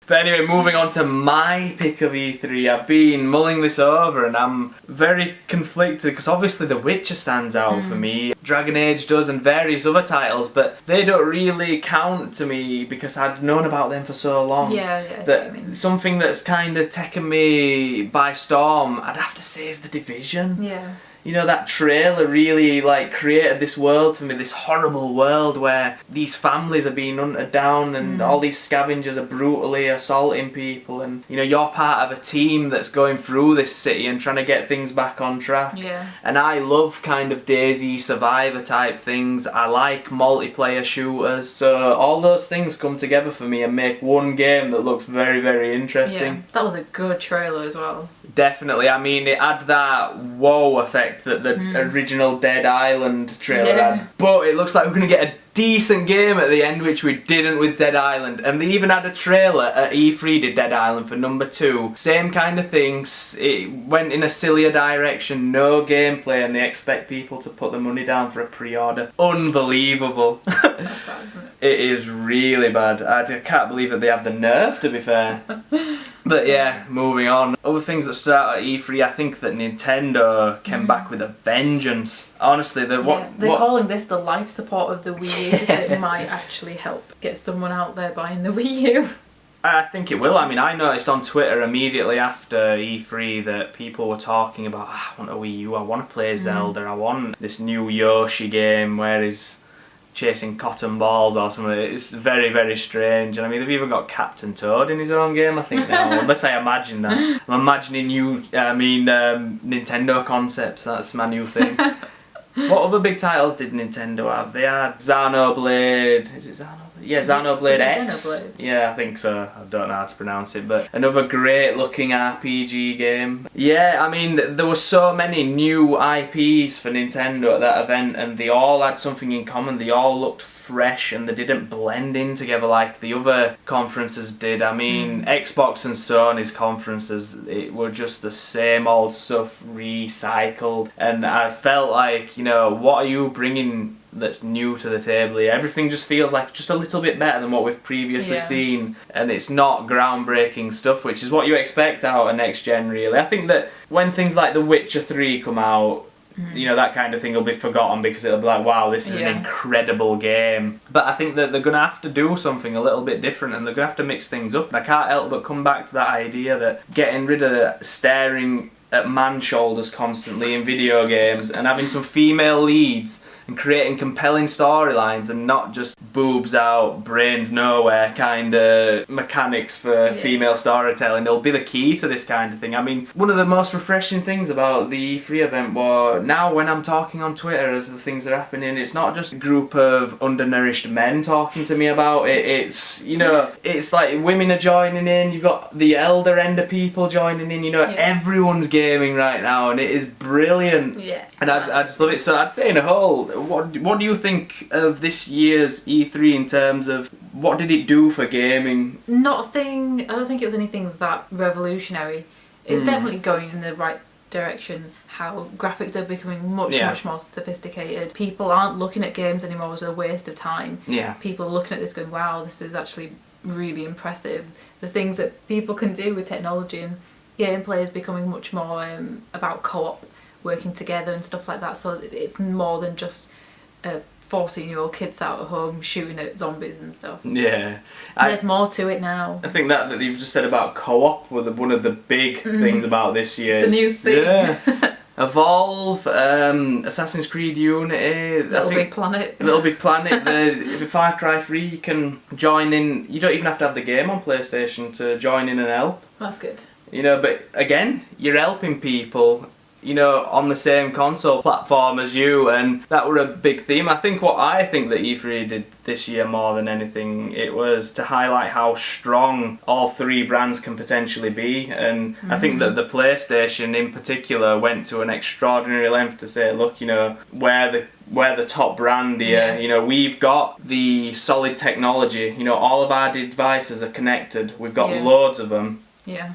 But anyway, moving on to my pick of E3, I've been mulling this over and I'm very conflicted because obviously The Witcher stands out for me. Dragon Age does and various other titles, but they don't really count to me because I'd known about them for so long. Yeah, I see what you mean. Something that's kind of taken me by storm, I'd have to say, is The Division. Yeah. You know, that trailer really like created this world for me, this horrible world where these families are being hunted down and all these scavengers are brutally assaulting people, and you know, you're part of a team that's going through this city and trying to get things back on track. Yeah. And I love kind of DayZ Survivor type things. I like multiplayer shooters. So all those things come together for me and make one game that looks very, very interesting. Yeah. That was a good trailer as well. Definitely. I mean, it had that whoa effect that the original Dead Island trailer had. But it looks like we're going to get a decent game at the end, which we didn't with Dead Island. And they even had a trailer at E3, did Dead Island, for number 2. Same kind of things. It went in a sillier direction, no gameplay, and they expect people to put the money down for a pre-order. Unbelievable. That's bad, isn't it? It is really bad. I can't believe that they have the nerve, to be fair. But yeah, moving on. Other things that stood out at E3, I think that Nintendo came back with a vengeance. Honestly, they're calling this the life support of the Wii U, so it might actually help get someone out there buying the Wii U. I think it will. I mean, I noticed on Twitter immediately after E3 that people were talking about, I want a Wii U, I want to play Zelda, I want this new Yoshi game where he's chasing cotton balls or something. It's very, very strange. And I mean, they've even got Captain Toad in his own game, I think now. Unless I imagine that. I'm imagining Nintendo concepts. That's my new thing. What other big titles did Nintendo have? They had Xenoblade. Is it Xenoblade? Yeah, Xenoblade X. Xenoblade? Yeah, I think so. I don't know how to pronounce it, but another great looking RPG game. Yeah, I mean, there were so many new IPs for Nintendo at that event, and they all had something in common. They all looked fresh and they didn't blend in together like the other conferences did. I mean, Xbox and Sony's conferences, it were just the same old stuff recycled, and I felt like, you know, what are you bringing that's new to the table here? Everything just feels like just a little bit better than what we've previously seen, and it's not groundbreaking stuff, which is what you expect out of next gen, really. I think that when things like The Witcher 3 come out, you know, that kind of thing will be forgotten because it'll be like, wow, this is an incredible game. But I think that they're going to have to do something a little bit different, and they're going to have to mix things up. And I can't help but come back to that idea that getting rid of staring at man shoulders constantly in video games and having some female leads and creating compelling storylines and not just boobs out, brains nowhere kind of mechanics for female storytelling. It'll be the key to this kind of thing. I mean, one of the most refreshing things about the E3 event was now when I'm talking on Twitter as the things are happening, it's not just a group of undernourished men talking to me about it. It's, you know, it's like women are joining in, you've got the elder end of people joining in, you know, everyone's gaming right now and it is brilliant. Yeah. And I just love it. So I'd say in a whole, what do you think of this year's E3 in terms of what did it do for gaming? I don't think it was anything that revolutionary. It's definitely going in the right direction. How graphics are becoming much more sophisticated. People aren't looking at games anymore as a waste of time. Yeah. People are looking at this going, wow, this is actually really impressive. The things that people can do with technology, and gameplay is becoming much more about co-op, working together and stuff like that. So it's more than just 14-year-old kids out at home shooting at zombies and stuff. Yeah. There's more to it now. I think that you've just said about co-op was one of the big things about this year. It's the new thing. Yeah. Evolve, Assassin's Creed Unity, Little Big Planet. Little Big Planet, the Far Cry 3, you can join in, you don't even have to have the game on PlayStation to join in and help. That's good. You know, but again, you're helping people, you know, on the same console platform as you, and that were a big theme. I think I think that E3 did this year more than anything, it was to highlight how strong all three brands can potentially be, and I think that the PlayStation in particular went to an extraordinary length to say, look, you know, we're the top brand here, you know, we've got the solid technology, you know, all of our devices are connected, we've got loads of them. Yeah.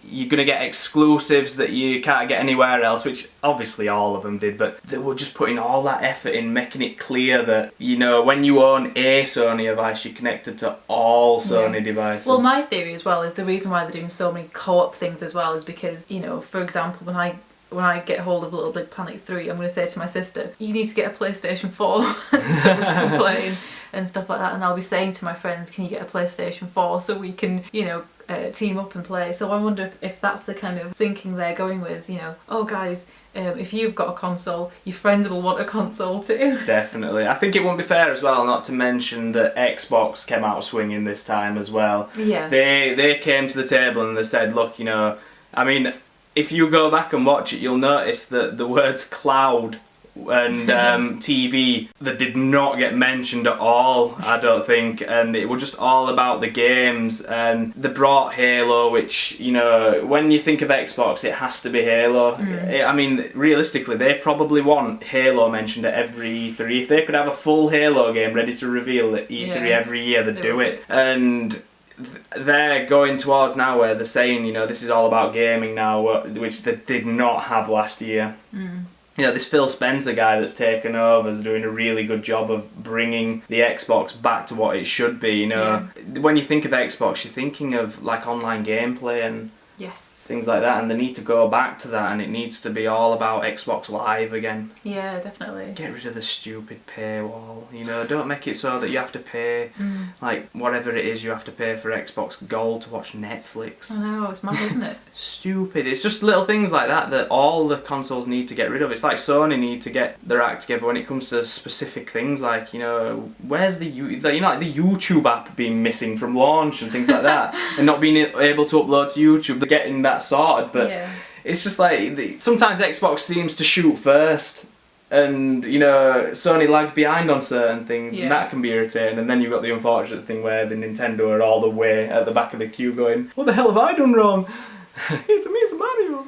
you're going to get exclusives that you can't get anywhere else, which obviously all of them did, but they were just putting all that effort in making it clear that, you know, when you own a Sony device, you're connected to all Sony devices. Well, my theory as well is the reason why they're doing so many co-op things as well is because, you know, for example, when I get hold of Little Big Planet 3, I'm going to say to my sister, you need to get a PlayStation 4 so we can play and stuff like that. And I'll be saying to my friends, can you get a PlayStation 4 so we can, you know, team up and play. So I wonder if that's the kind of thinking they're going with, you know, oh guys, if you've got a console, your friends will want a console too. Definitely. I think it wouldn't be fair as well not to mention that Xbox came out swinging this time as well. Yeah. They came to the table and they said, look, you know, I mean, if you go back and watch it, you'll notice that the words cloud and TV that did not get mentioned at all, I don't think, and it was just all about the games. And they brought Halo, which, you know, when you think of Xbox, it has to be Halo. I mean, realistically, they probably want Halo mentioned at every E3. If they could have a full Halo game ready to reveal at E3 every year, they'd do it. And they're going towards now where they're saying, you know, this is all about gaming now, which they did not have last year. You know, this Phil Spencer guy that's taken over is doing a really good job of bringing the Xbox back to what it should be. You know, when you think of Xbox, you're thinking of like online gameplay and things like that, and they need to go back to that, and it needs to be all about Xbox Live again. Yeah, definitely. Get rid of the stupid paywall, you know, don't make it so that you have to pay, like, whatever it is you have to pay for Xbox Gold to watch Netflix. I know, it's mad, isn't it? Stupid. It's just little things like that that all the consoles need to get rid of. It's like Sony need to get their act together when it comes to specific things, like, you know, where's the like the YouTube app being missing from launch and things like that, and not being able to upload to YouTube. They're getting that sorted, but it's just like sometimes Xbox seems to shoot first, and, you know, Sony lags behind on certain things, and that can be irritating. And then you've got the unfortunate thing where the Nintendo are all the way at the back of the queue going, what the hell have I done wrong? It's Mario.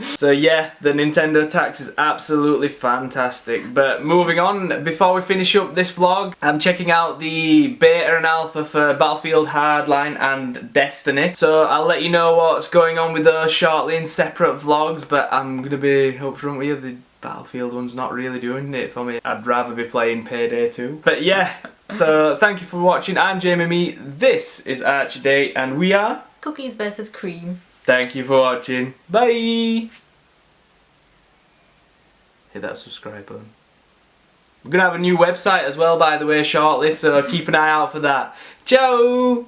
So yeah, the Nintendo tax is absolutely fantastic. But moving on, before we finish up this vlog, I'm checking out the beta and alpha for Battlefield Hardline and Destiny. So I'll let you know what's going on with those shortly in separate vlogs, but I'm going to be upfront with you, the Battlefield one's not really doing it for me. I'd rather be playing Payday 2. But yeah, so thank you for watching. I'm Jamie Mee, this is Archie Day, and we are Cookies versus Cream. Thank you for watching. Bye! Hit that subscribe button. We're going to have a new website as well, by the way, shortly, so keep an eye out for that. Ciao!